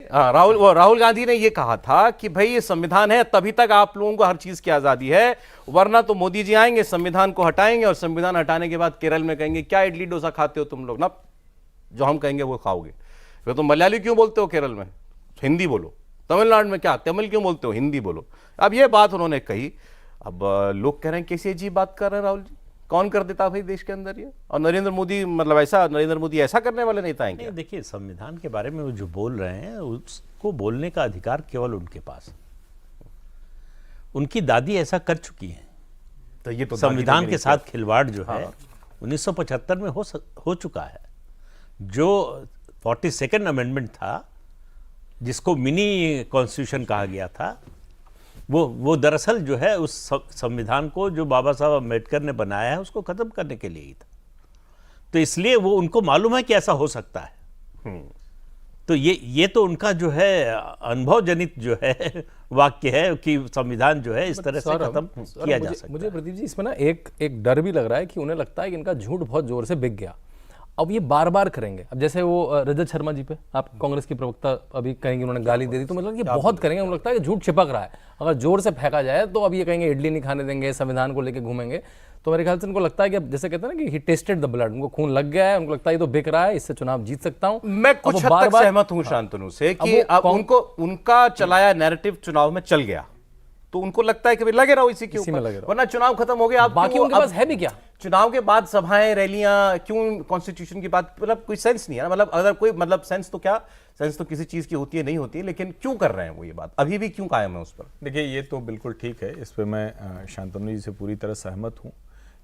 राहुल गांधी ने ये कहा था कि भाई ये संविधान है, तभी तक आप लोगों को हर चीज की आजादी है, वरना तो मोदी जी आएंगे, संविधान को हटाएंगे और संविधान हटाने के बाद केरल में कहेंगे क्या इडली डोसा खाते हो तुम लोग ना, जो हम कहेंगे वो खाओगे। फिर तुम मलयाली क्यों बोलते हो केरल में, हिंदी बोलो। तमिलनाडु में क्या तमिल क्यों बोलते हो, हिंदी बोलो। अब ये बात उन्होंने कही। अब लोग कह रहे हैं कैसी अजीब बात कर रहे हैं राहुल जी, कौन कर देता भाई देश के अंदर ये, और नरेंद्र मोदी मतलब ऐसा, नरेंद्र मोदी ऐसा करने वाले नेता हैं क्या? देखिए, संविधान के बारे में वो जो बोल रहे हैं उसको बोलने का अधिकार केवल उनके पास, उनकी दादी ऐसा कर चुकी हैं। तो ये तो संविधान के साथ खिलवाड़ जो है 1975 में हो चुका है। जो 42nd अमेंडमेंट था, जिसको मिनी कॉन्स्टिट्यूशन कहा गया था, वो दरअसल जो है उस संविधान को जो बाबा साहब अम्बेडकर ने बनाया है उसको खत्म करने के लिए ही था। तो इसलिए वो उनको मालूम है कि ऐसा हो सकता है। तो ये तो उनका जो है अनुभव जनित जो है वाक्य है कि संविधान जो है इस तरह से खत्म किया जा सकता है। मुझे प्रदीप जी इसमें ना एक डर भी लग रहा है कि उन्हें लगता है कि इनका झूठ बहुत जोर से बिक गया, अब ये बार बार करेंगे। अब जैसे वो रजत शर्मा जी पे आप कांग्रेस की प्रवक्ता अभी कहेंगे उन्होंने गाली दे दी, तो मतलब ये बहुत करेंगे, उन्हें लगता है कि झूठ छिपक रहा है, अगर जोर से फेंका जाए तो अब ये कहेंगे इडली नहीं खाने देंगे, संविधान को लेकर घूमेंगे। तो मेरे ख्याल से उनको लगता है कि अब जैसे कहते हैं ना कि ही टेस्टेड द ब्लड, उनको खून लग गया है, उनको लगता है ये तो बिक रहा है, इससे चुनाव जीत सकता हूं। मैं कुछ हद तक सहमत हूं शांतनु से कि अब उनका चलाया नैरेटिव चुनाव में चल गया, तो उनको लगता है कि लगे रहो इसी के ऊपर, वरना चुनाव खत्म हो गया। बाकी उनके पास है भी क्या? चुनाव के बाद सभाएं रैलियां क्यों, कॉन्स्टिट्यूशन की बात, मतलब कोई सेंस नहीं है ना। मतलब अगर कोई मतलब सेंस तो क्या, सेंस तो किसी चीज की होती है नहीं होती है, लेकिन क्यों कर रहे हैं वो ये बात, अभी भी क्यों कायम है उस पर? देखिए, ये तो बिल्कुल ठीक है, इस पर मैं शांतनु जी से पूरी तरह सहमत हूँ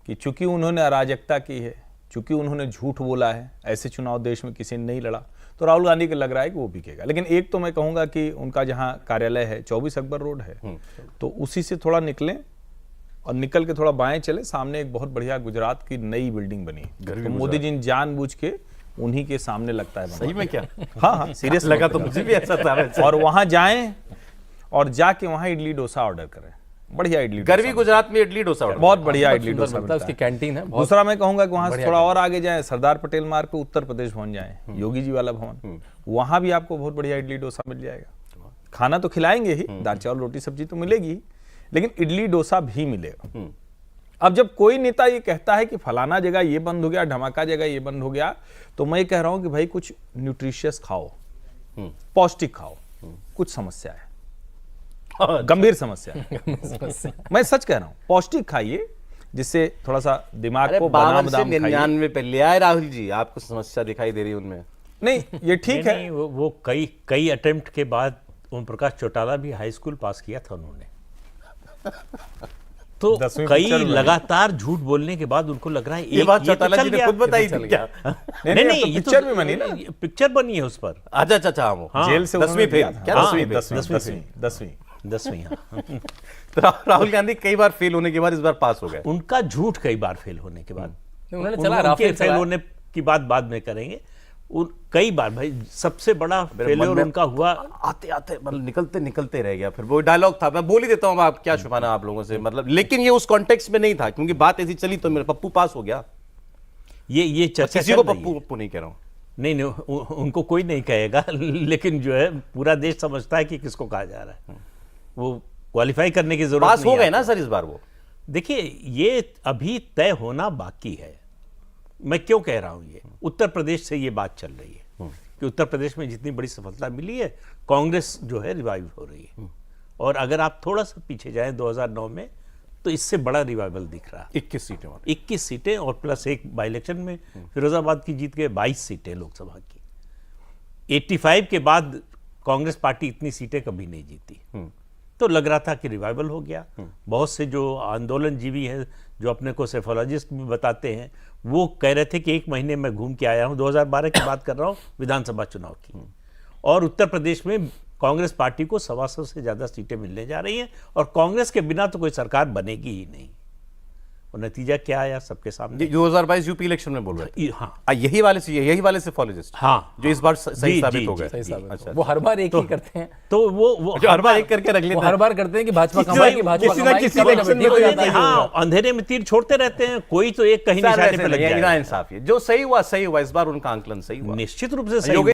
कि चूंकि उन्होंने अराजकता की है, चूंकि उन्होंने झूठ बोला है, ऐसे चुनाव देश में किसी ने नहीं लड़ा, तो राहुल गांधी को लग रहा है कि वो बिकेगा। लेकिन एक तो मैं कहूंगा कि उनका जहां कार्यालय है 24 अकबर रोड है, तो उसी से थोड़ा निकलें और निकल के थोड़ा बाएं चले, सामने एक बहुत बढ़िया गुजरात की नई बिल्डिंग बनी, तो मोदी जी जानबूझ के उन्हीं के सामने लगता है। सही में क्या? हाँ, सीरियस लगा तो मुझे भी ऐसा था। और वहां जाएं और जाके वहां इडली डोसा ऑर्डर करें, बढ़िया इडली, गर्वी गुजरात में इडली डोसा बहुत बढ़िया इडली डोसा मिलता है, उसकी कैंटीन है। दूसरा मैं कहूंगा कि वहां से थोड़ा और आगे जाएं, सरदार पटेल मार्ग पे उत्तर प्रदेश भवन जाएं, योगी जी वाला भवन, वहां भी आपको बहुत बढ़िया इडली डोसा मिल जाएगा। खाना तो खिलाएंगे ही, दाल चावल रोटी सब्जी तो मिलेगी, लेकिन इडली डोसा भी मिलेगा। अब जब कोई नेता ये कहता है कि फलाना जगह ये बंद हो गया, धमाका जगह ये बंद हो गया, तो मैं कह रहा हूं कि भाई कुछ न्यूट्रिशियस खाओ, पौष्टिक खाओ, कुछ समस्या है, गंभीर समस्या है। मैं सच कह रहा हूं, पौष्टिक खाइए, जिससे थोड़ा सा दिमाग को बादाम खाइए। 99 पे ले आए राहुल जी, आपको समस्या दिखाई दे रही है उनमें? नहीं, ये ठीक है। वो कई अटेम्प्ट के बाद ओम प्रकाश चौटाला भी हाई स्कूल पास किया था उन्होंने, तो कई लगातार झूठ बोलने के बाद उनको लग रहा है ये बात चौटाला जी ने खुद बताई थी क्या? नहीं, ये पिक्चर भी बनी ना, पिक्चर बनी है उस पर। अच्छा, वो जेल से 10वीं फेल, क्या 10वीं। तो राहुल गांधी कई बार फेल होने के बाद इस बार पास हो गए। उन्होंने झूठ कई बार फेल होने के बाद, उन्होंने चला राफेल फेल होने की बात बाद में करेंगे। कई बार भाई सबसे बड़ा फेलियर उनका हुआ, आते आते मतलब निकलते रह गया। फिर वो डायलॉग था, मैं बोल ही देता हूँ, आप क्या छुपाना आप लोगों से, मतलब लेकिन ये उस कॉन्टेक्स्ट में नहीं था, क्योंकि बात ऐसी चली तो मेरा पप्पू पास हो गया। ये चर्चा किसी को पप्पू नहीं कह रहा हूँ, नहीं, उनको कोई नहीं कहेगा, लेकिन जो है पूरा देश समझता है कि किसको कहा जा रहा है। वो क्वालिफाई करने की जरूरत पास हो गए ना सर इस बार वो। देखिए, ये अभी तय होना बाकी है। मैं क्यों कह रहा हूं, ये उत्तर प्रदेश से ये बात चल रही है कि उत्तर प्रदेश में जितनी बड़ी सफलता मिली है, कांग्रेस जो है रिवाइव हो रही है। और अगर आप थोड़ा सा पीछे जाएं 2009 में, तो इससे बड़ा रिवाइवल दिख रहा है। 21 सीटें और प्लस एक बाई इलेक्शन में फिरोजाबाद की जीत के 22 सीटें लोकसभा की। 85 के बाद कांग्रेस पार्टी इतनी सीटें कभी नहीं जीती, तो लग रहा था कि रिवाइवल हो गया। बहुत से जो आंदोलन जीवी हैं, जो अपने को सेफोलॉजिस्ट भी बताते हैं, वो कह रहे थे कि 1 महीने में घूम के आया हूं, 2012 की बात कर रहा हूं, विधानसभा चुनाव की। और उत्तर प्रदेश में कांग्रेस पार्टी को 125 से ज्यादा सीटें मिलने जा रही हैं, और कांग्रेस के बिना तो कोई सरकार बनेगी ही नहीं। और नतीजा क्या आया सबके सामने। 2022 यूपी इलेक्शन में बोल रहे हैं। हाँ, यही वाले से फॉलोजिस्ट, हाँ, जो इस बार सही साबित हो गए। अच्छा, वो हर बार एक ही करते हैं, तो वो हर बार एक करके रख लेते हैं। हर बार करते हैं कि भाजपा कमाएगी, भाजपा कमाएगी, हाँ, अंधेरे में तीर छोड़ते रहते हैं, कोई तो एक कहीं निशाने पे लग जाएगा। इंसाफ, जो सही हुआ इस बार उनका आंकलन सही हुआ निश्चित रूप से सही।